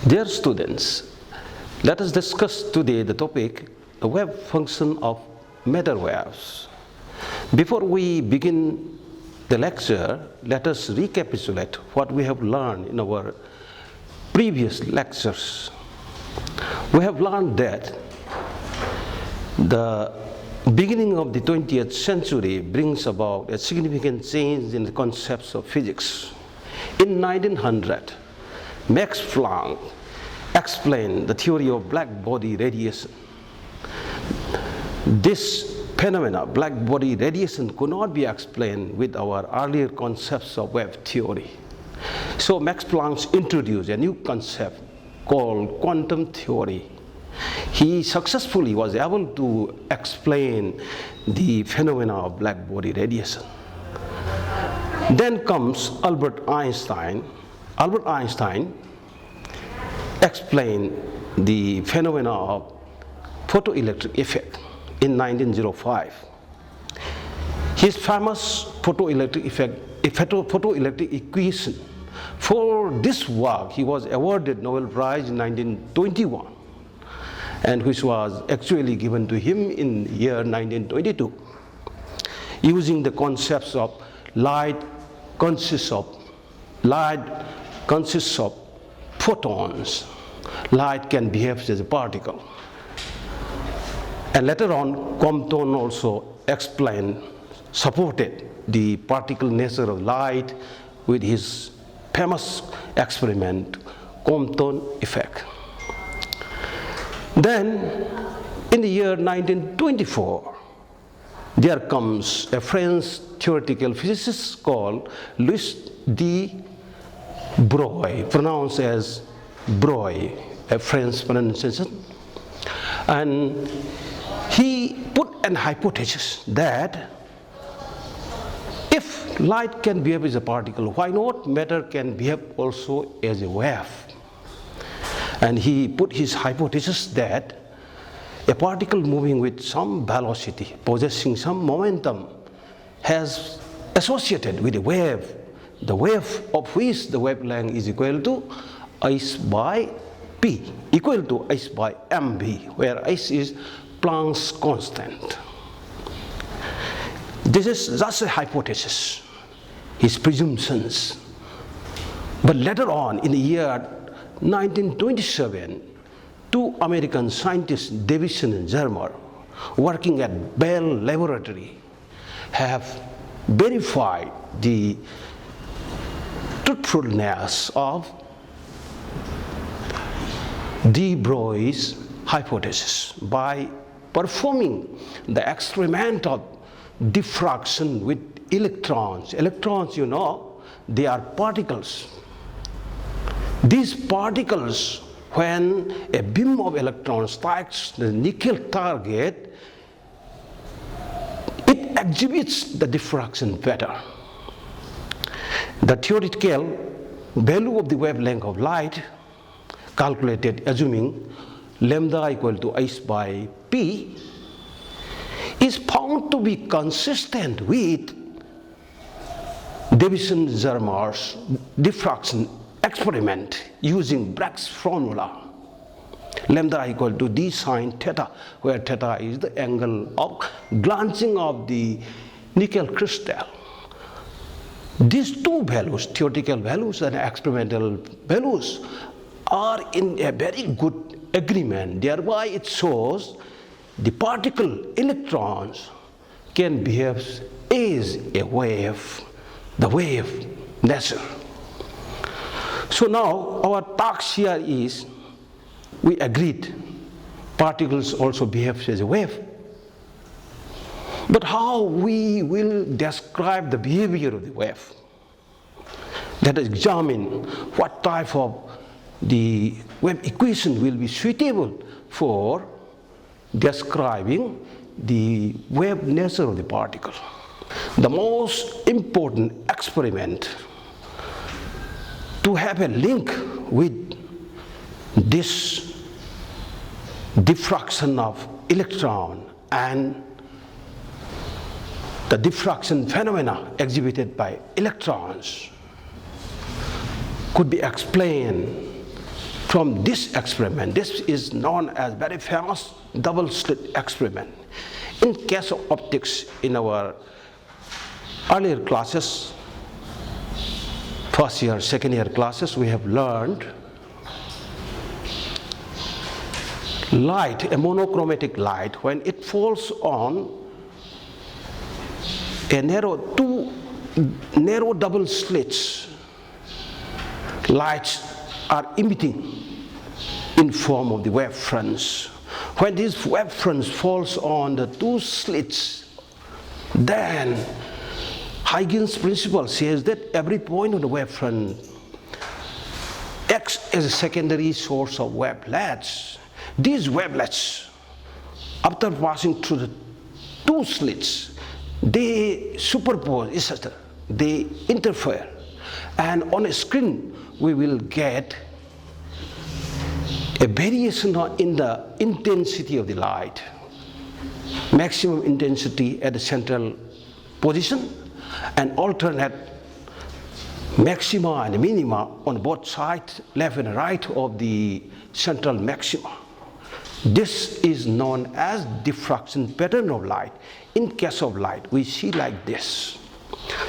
Dear students, let us discuss today the topic, the wave function of matter waves. Before we begin the lecture, let us recapitulate what we have learned in our previous lectures. We have learned that the beginning of the 20th century brings about a significant change in the concepts of physics. In 1900, Max Planck explained the theory of black body radiation. This phenomena, black body radiation, could not be explained with our earlier concepts of wave theory. So Max Planck introduced a new concept called quantum theory. He successfully was able to explain the phenomena of black body radiation. Then comes Albert Einstein. Albert Einstein explained the phenomena of photoelectric effect in 1905. His famous photoelectric equation. For this work, he was awarded Nobel Prize in 1921, and which was actually given to him in the year 1922, using the concepts of light consists of photons. Light can behave as a particle. And later on, Compton also supported the particle nature of light with his famous experiment, Compton effect. Then, in the year 1924, there comes a French theoretical physicist called Louis de Broglie, pronounced as Broglie, a French pronunciation. And he put an hypothesis that if light can behave as a particle, why not matter can behave also as a wave? And he put his hypothesis that a particle moving with some velocity, possessing some momentum, has associated with a wave, the wave of which the wavelength is equal to h by p, equal to h by mv, where h is Planck's constant. This is just a hypothesis, his presumptions. But later on, in the year 1927, two American scientists, Davison and Zermer, working at Bell Laboratory, have verified the truthfulness of de Broglie's hypothesis by performing the experiment of diffraction with electrons. Electrons, you know, they are particles. These particles, when a beam of electrons strikes the nickel target, it exhibits the diffraction pattern. The theoretical value of the wavelength of light, calculated assuming lambda equal to h by p, is found to be consistent with Davison-Zermer's diffraction experiment using Bragg's formula. Lambda equal to d sine theta, where theta is the angle of glancing of the nickel crystal. These two values, theoretical values and experimental values, are in a very good agreement. Thereby it shows the particle electrons can behave as a wave, the wave nature. So now our task here is, we agreed particles also behave as a wave. But how we will describe the behavior of the wave? Let us examine what type of the wave equation will be suitable for describing the wave nature of the particle. The most important experiment to have a link with this diffraction of electron and the diffraction phenomena exhibited by electrons could be explained from this experiment. This is known as very famous double slit experiment. In case of optics, in our earlier classes, first year, second year classes, we have learned light, a monochromatic light, when it falls on two narrow double slits, lights are emitting in form of the wave fronts. When these wave fronts falls on the two slits, then Huygens principle says that every point on the wave front acts as a secondary source of wavelets. These wavelets, after passing through the two slits, they superpose each other, they interfere, and on a screen we will get a variation in the intensity of the light, maximum intensity at the central position, and alternate maxima and minima on both sides, left and right of the central maxima. This is known as diffraction pattern of light. In case of light, we see like this.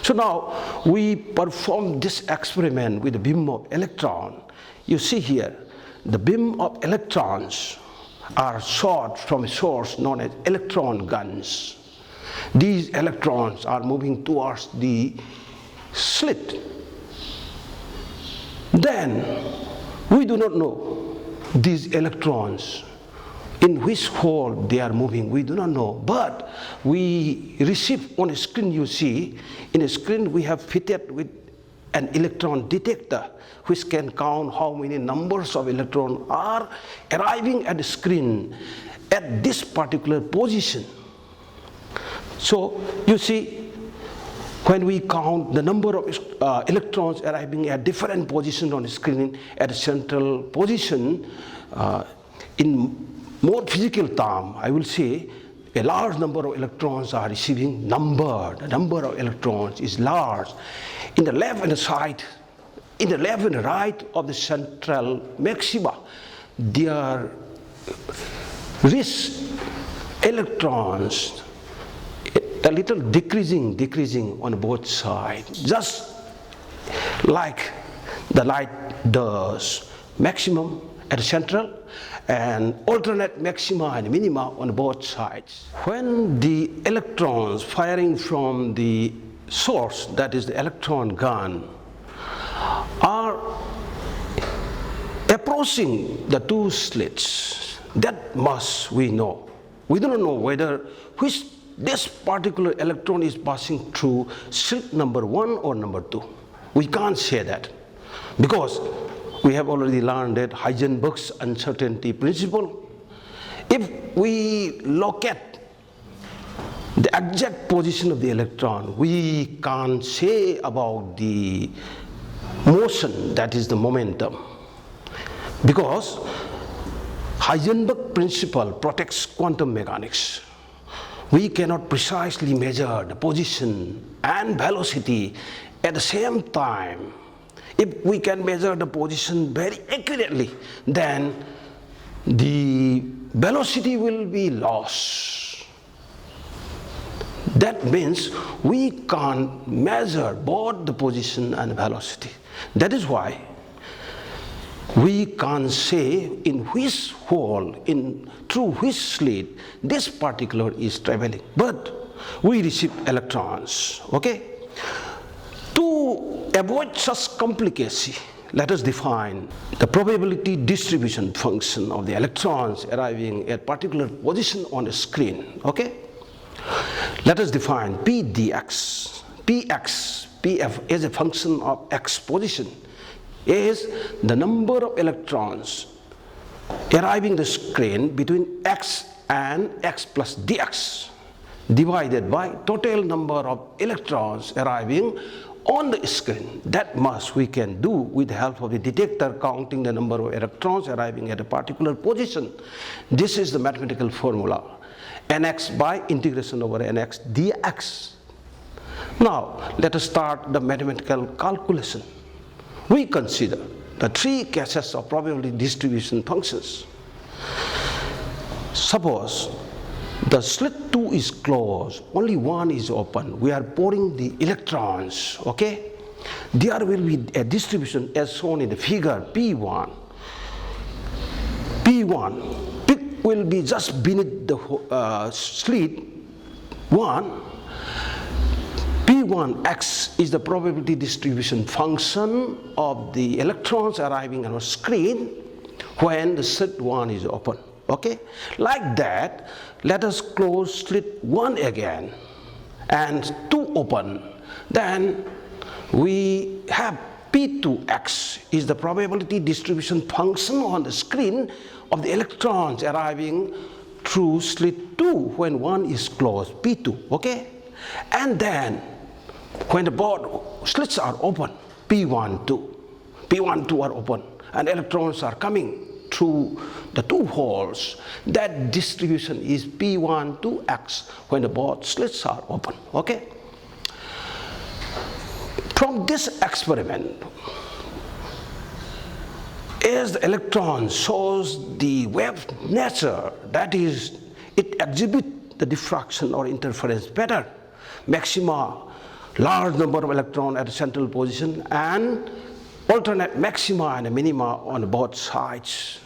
So now we perform this experiment with the beam of electron. You see here, the beam of electrons are shot from a source known as electron guns. These electrons are moving towards the slit. Then we do not know these electrons in which hole they are moving, we do not know, but we receive on a screen. You see, in a screen we have fitted with an electron detector which can count how many numbers of electrons are arriving at the screen at this particular position. So you see, when we count the number of electrons arriving at different positions on the screen at a central position, in more physical term, I will say a large number of electrons are receiving numbered. The number of electrons is large. In the left and the side, in the left and the right of the central maxima, there are rich electrons, a little decreasing on both sides, just like the light does. Maximum at the central and alternate maxima and minima on both sides. When the electrons firing from the source, that is the electron gun, are approaching the two slits, that much we know. We do not know whether this particular electron is passing through slit number 1 or number 2. We can't say that, because we have already learned that Heisenberg's uncertainty principle. If we locate the exact position of the electron, we can't say about the motion, that is the momentum, because Heisenberg principle protects quantum mechanics. We cannot precisely measure the position and velocity at the same time. If we can measure the position very accurately, then the velocity will be lost. That means we can't measure both the position and velocity. That is why we can't say in which hole, through which slit this particular is traveling. But we receive electrons, okay? To avoid such complicacy, let us define the probability distribution function of the electrons arriving at particular position on a screen, okay? Let us define P dx. Pf is a function of x position, is the number of electrons arriving the screen between x and x plus dx divided by total number of electrons arriving on the screen. That much we can do with the help of the detector counting the number of electrons arriving at a particular position. This is the mathematical formula, nx by integration over nx dx. Now let us start the mathematical calculation. We consider the three cases of probability distribution functions. Suppose the slit 2 is closed, only one is open. We are pouring the electrons, okay? There will be a distribution as shown in the figure P1. P1, it will be just beneath the slit 1. P1x is the probability distribution function of the electrons arriving on a screen when the slit 1 is open. Okay, like that, let us close slit 1 again and 2 open. Then we have P2x is the probability distribution function on the screen of the electrons arriving through slit 2 when 1 is closed, P2, okay? And then when the both slits are open, P1, 2, P1, 2 are open and electrons are coming through the two holes, that distribution is P1 to X when the both slits are open, okay? From this experiment, as the electron shows the wave nature, that is, it exhibits the diffraction or interference pattern, maxima, large number of electrons at the central position, and alternate maxima and minima on both sides.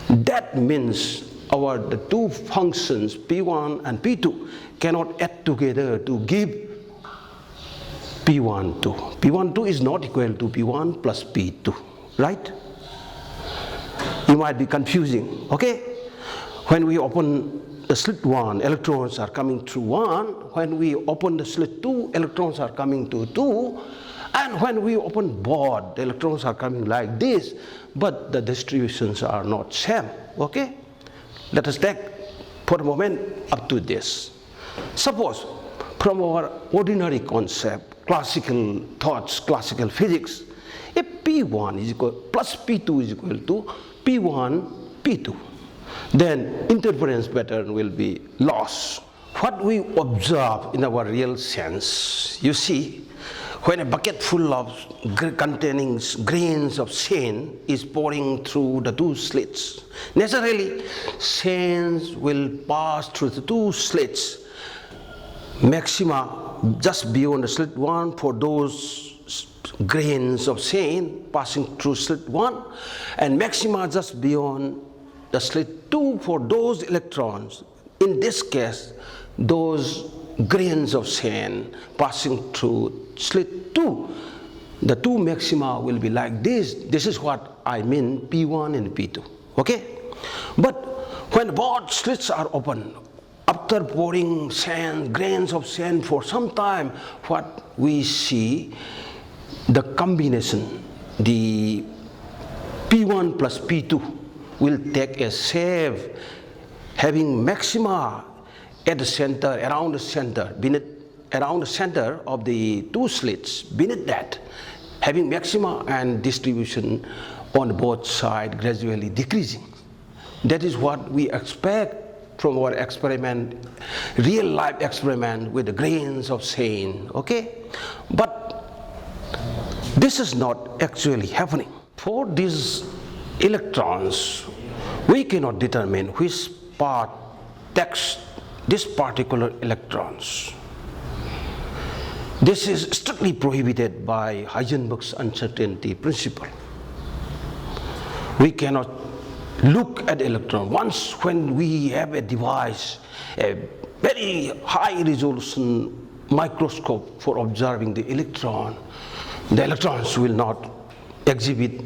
That means the two functions P1 and P2 cannot add together to give P12. P12 is not equal to P1 plus P2, right? You might be confusing, okay? When we open the slit 1, electrons are coming through 1. When we open the slit 2, electrons are coming to 2. And when we open both, the electrons are coming like this, but the distributions are not same, okay? Let us take for a moment up to this. Suppose from our ordinary concept, classical thoughts, classical physics, if P1 is equal plus P2 is equal to P1, P2, then interference pattern will be lost. What we observe in our real sense, you see, when a bucket full of containing grains of sand is pouring through the two slits, naturally sands will pass through the two slits, maxima just beyond the slit 1 for those grains of sand passing through slit 1, and maxima just beyond the slit 2 for those electrons, in this case those grains of sand passing through slit 2. The two maxima will be like this. This is what I mean P1 and P2, okay? But when both slits are open, after pouring sand, grains of sand for some time, what we see, the combination, the P1 plus P2 will take a shape having maxima at the center, around the center, around the center of the two slits, beneath that, having maxima and distribution on both sides gradually decreasing. That is what we expect from our experiment, real life experiment with the grains of sand, okay? But this is not actually happening. For these electrons, we cannot determine which part takes this particular electrons. This is strictly prohibited by Heisenberg's uncertainty principle. We cannot look at the electron. Once when we have a device, a very high resolution microscope for observing the electrons will not exhibit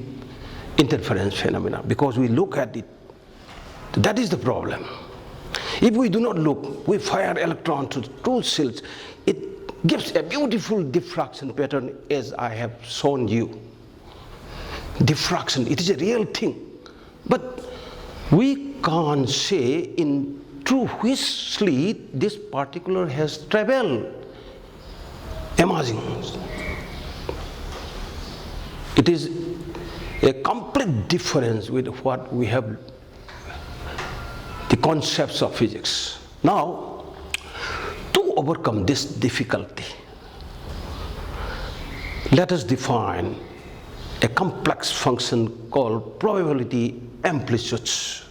interference phenomena because we look at it. That is the problem. If we do not look, we fire electron to the two slits, it gives a beautiful diffraction pattern as I have shown you. Diffraction, it is a real thing. But we can't say in through which slit this particular has traveled. Amazing. It is a complete difference with what we have, the concepts of physics. Now, to overcome this difficulty, let us define a complex function called probability amplitudes.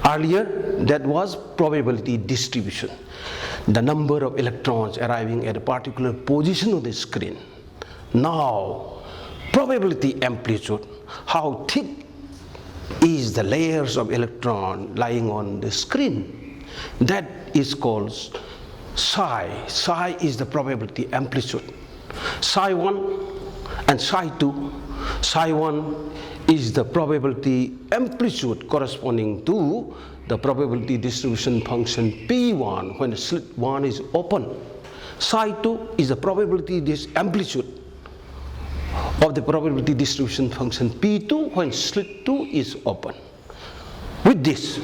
Earlier, that was probability distribution, the number of electrons arriving at a particular position of the screen. Now, probability amplitude, how thick is the layers of electron lying on the screen. That is called psi. Psi is the probability amplitude. Psi 1 and psi 2. Psi 1 is the probability amplitude corresponding to the probability distribution function P1 when the slit 1 is open. Psi 2 is the probability amplitude of the probability distribution function P2 when slit 2 is open. With this,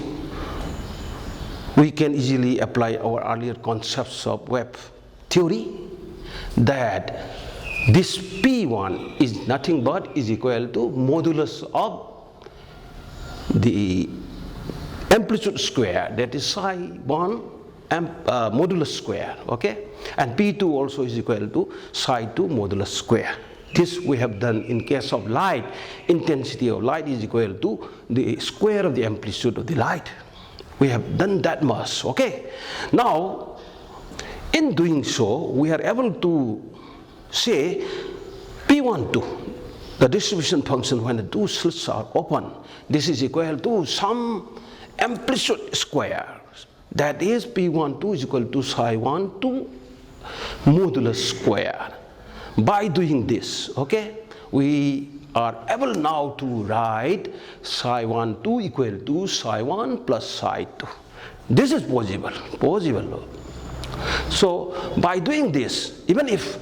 we can easily apply our earlier concepts of wave theory, that this P1 is nothing but is equal to modulus of the amplitude square, that is psi 1 modulus square, okay? And P2 also is equal to psi 2 modulus square. This we have done in case of light. Intensity of light is equal to the square of the amplitude of the light. We have done that much, okay? Now, in doing so, we are able to say P12, the distribution function when the two slits are open, this is equal to some amplitude square. That is P12 is equal to psi 1 to modulus square. By doing this, okay, we are able now to write psi 1 2 equal to psi 1 plus psi 2. This is possible. So by doing this, even if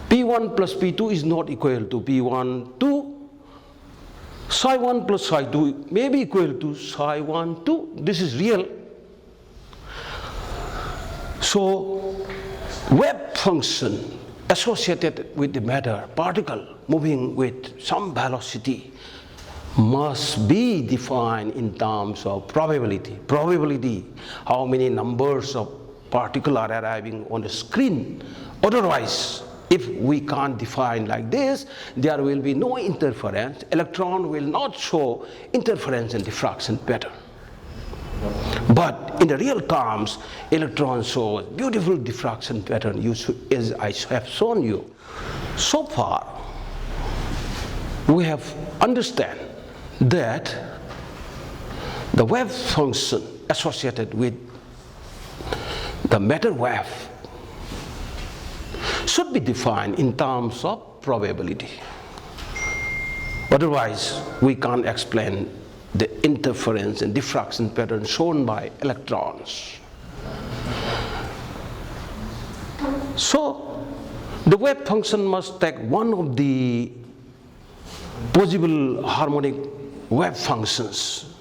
P1 plus P2 is not equal to P1 2, psi 1 plus psi 2 may be equal to psi 1 2. This is real. So wave function associated with the matter particle moving with some velocity must be defined in terms of probability. Probability, how many numbers of particles are arriving on the screen. Otherwise, if we can't define like this, there will be no interference. Electron will not show interference and diffraction pattern. But in the real terms, electron shows beautiful diffraction pattern as I have shown you. So far, we have understand that the wave function associated with the matter wave should be defined in terms of probability. Otherwise, we can't explain the interference and diffraction pattern shown by electrons. So, the wave function must take one of the possible harmonic wave functions,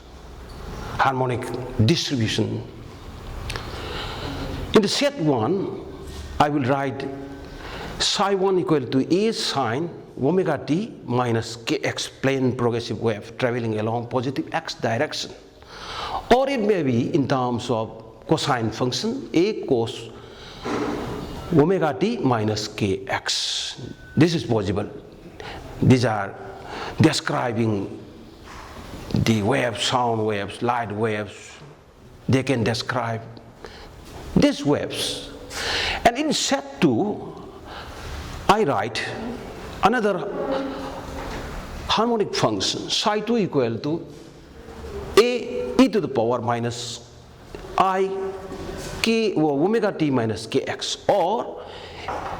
harmonic distribution. In the set 1, I will write psi 1 equal to A sine omega t minus kx plane progressive wave traveling along positive x direction. Or it may be in terms of cosine function A cos omega t minus kx. This is possible. These are describing the waves, sound waves, light waves. They can describe these waves. And in set 2, I write another harmonic function, psi 2 equal to A e to the power minus I k omega t minus kx, or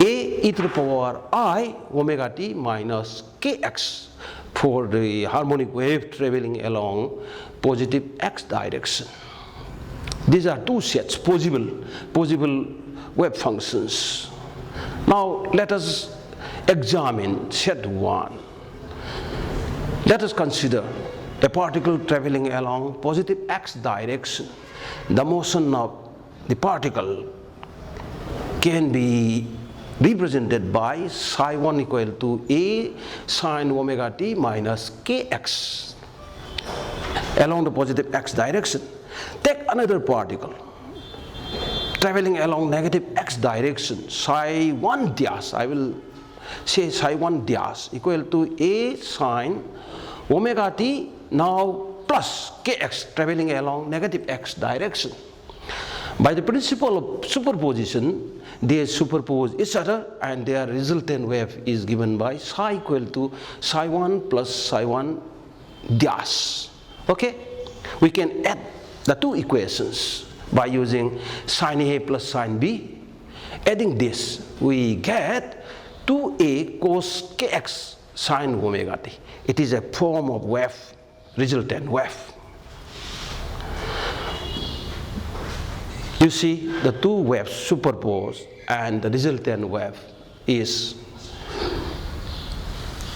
A e to the power I omega t minus kx for the harmonic wave traveling along positive x direction. These are two sets, possible wave functions. Now let us examine set 1. Let us consider a particle traveling along positive x direction. The motion of the particle can be represented by psi 1 equal to A sine omega t minus kx along the positive x direction. Take another particle traveling along negative x direction, psi 1 ds. I will say psi 1 dash equal to A sine omega t now plus kx traveling along negative x direction. By the principle of superposition, they superpose each other and their resultant wave is given by psi equal to psi 1 plus psi 1 dash. Okay? We can add the two equations by using sin A plus sin B. Adding this, we get 2A cos kx sin omega t. It is a form of wave, resultant wave. You see, the two waves superpose and the resultant wave is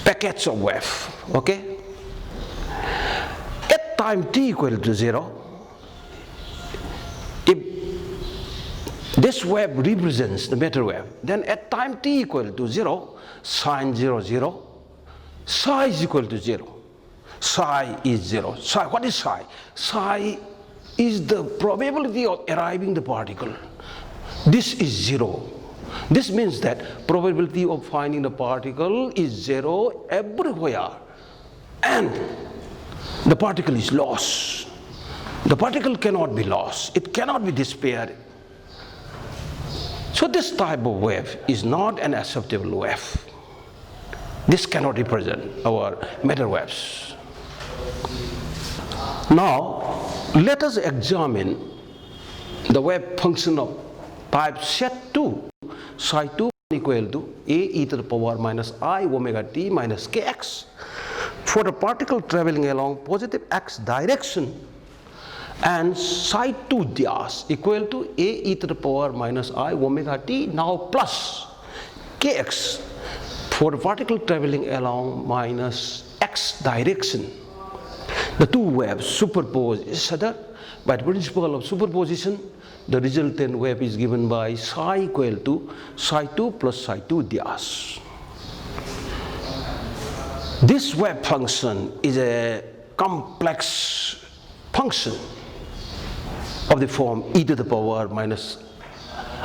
packets of wave. Okay? At time t equal to 0, if this wave represents the matter wave, then at time t equal to 0, sine 0, 0, psi is equal to 0. Psi is 0. Psi, what is psi? Psi is the probability of arriving the particle. This is 0. This means that probability of finding the particle is 0 everywhere, and the particle is lost. The particle cannot be lost. It cannot be disappeared. So this type of wave is not an acceptable wave. This cannot represent our matter waves. Now, let us examine the wave function of type set 2, psi 2 equal to A e to the power minus I omega t minus kx for the particle traveling along positive x direction, and psi 2 dash equal to A e to the power minus I omega t now plus kx for the particle traveling along minus x direction. The two waves superpose each other. By the principle of superposition, the resultant wave is given by psi equal to psi 2 plus psi 2 dash. This wave function is a complex function of the form e to the power minus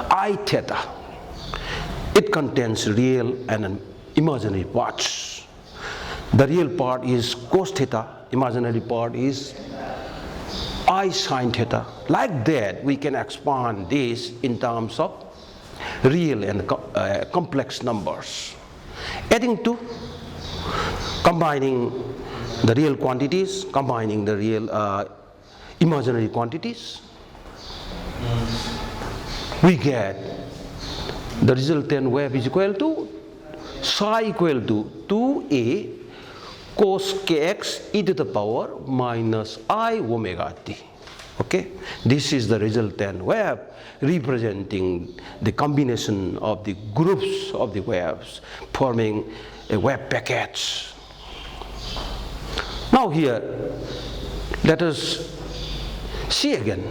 I theta. It contains real and imaginary parts. The real part is cos theta, imaginary part is I sin theta. Like that, we can expand this in terms of real and complex numbers. Adding to, combining the real quantities, combining the real imaginary quantities, we get the resultant wave is equal to psi equal to 2A cos kx e to the power minus I omega t. Okay, this is the resultant wave representing the combination of the groups of the waves forming a wave package. Now here, let us see again.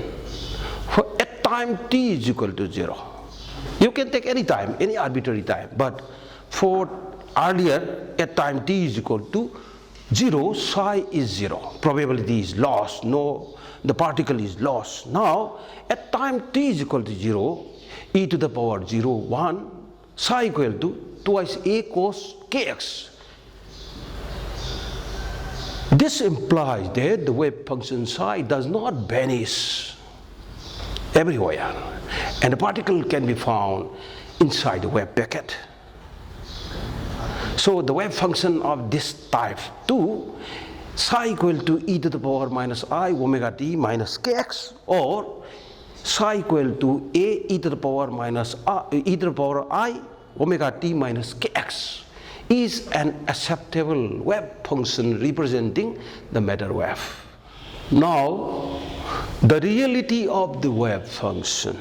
At time t is equal to 0, you can take any time, any arbitrary time, but for earlier at time t is equal to 0, psi is 0, probability is lost, no, the particle is lost. Now at time t is equal to 0, e to the power 0, 1, psi equal to twice A cos kx. This implies that the wave function psi does not vanish everywhere, and the particle can be found inside the wave packet. So the wave function of this type 2, psi equal to e to the power minus I omega t minus kx, or psi equal to A e to the power minus e to the power I omega t minus kx, is an acceptable wave function representing the matter wave. Now, the reality of the wave function.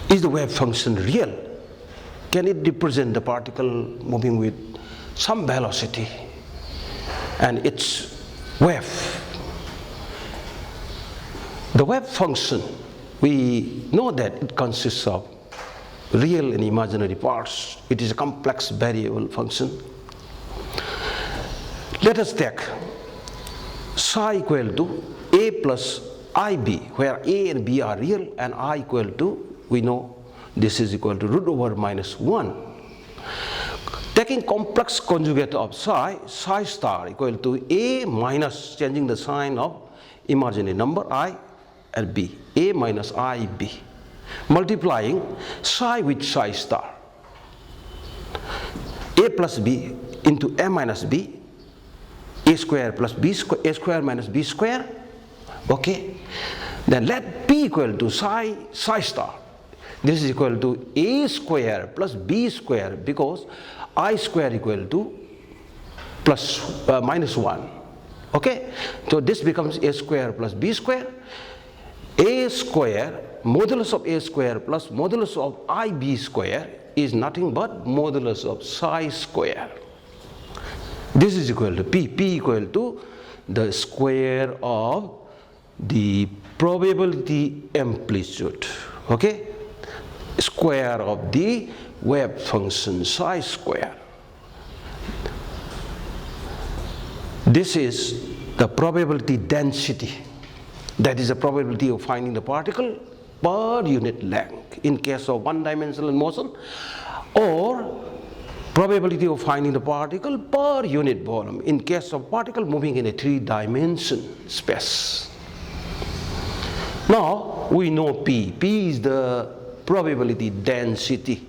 Is the wave function real? Can it represent the particle moving with some velocity and its wave? The wave function, we know that it consists of real and imaginary parts. It is a complex variable function. Let us take psi equal to A plus IB, where A and B are real and I equal to, we know this is equal to root over minus 1. Taking complex conjugate of psi, psi star equal to A minus, changing the sign of imaginary number I and B, A minus I B, multiplying psi with psi star, A plus B into A minus B, A square plus B square, A square minus B square, okay? Then let P equal to psi star. This is equal to A square plus B square, because I square equal to minus 1. Okay? So this becomes A square plus B square. A square, modulus of A square plus modulus of IB square is nothing but modulus of psi square. This is equal to P. P equal to the square of the probability amplitude. Okay? Square of the wave function psi square. This is the probability density. That is the probability of finding the particle per unit length in case of one-dimensional motion, or probability of finding the particle per unit volume in case of particle moving in a three-dimension space. Now we know P. P is the probability density,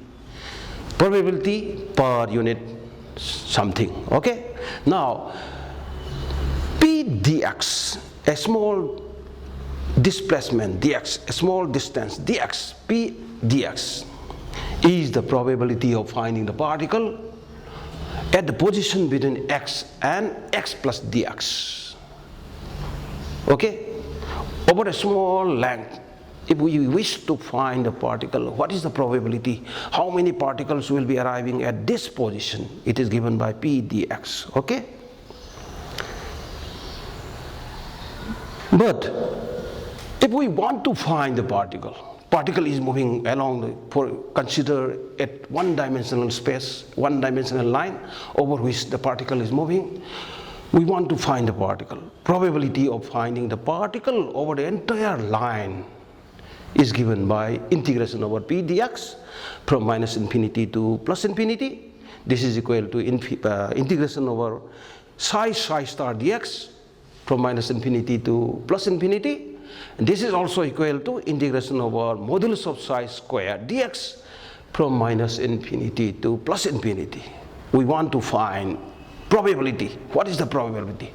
probability per unit something, okay? Now P dx, a small displacement dx, a small distance dx, P dx is the probability of finding the particle at the position between x and x plus dx, okay? Over a small length, if we wish to find a particle, what is the probability? How many particles will be arriving at this position? It is given by P dx, okay? But if we want to find the particle is moving along consider at one-dimensional space, one-dimensional line over which the particle is moving. We want to find the particle. Probability of finding the particle over the entire line is given by integration over P dx from minus infinity to plus infinity. This is equal to integration over psi star dx from minus infinity to plus infinity. And this is also equal to integration over modulus of psi square dx from minus infinity to plus infinity. We want to find probability. What is the probability?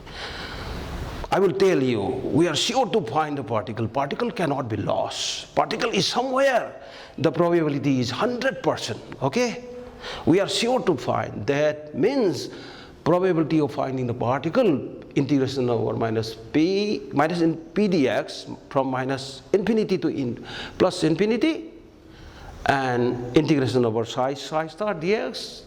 I will tell you, we are sure to find the particle. Particle cannot be lost. Particle is somewhere. The probability is 100%, okay? We are sure to find. That means probability of finding the particle, integration over minus P dx from minus infinity to plus infinity, and integration over psi star dx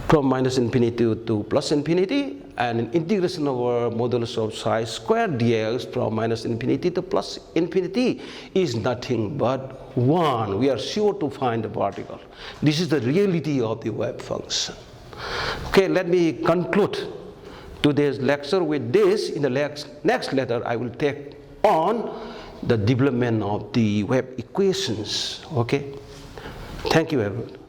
from minus infinity to plus infinity, and integration over modulus of psi square dx from minus infinity to plus infinity is nothing but 1. We are sure to find the particle. This is the reality of the wave function. Okay, let me conclude today's lecture with this. In the next lecture, I will take on the development of the wave equations. Okay, thank you everyone.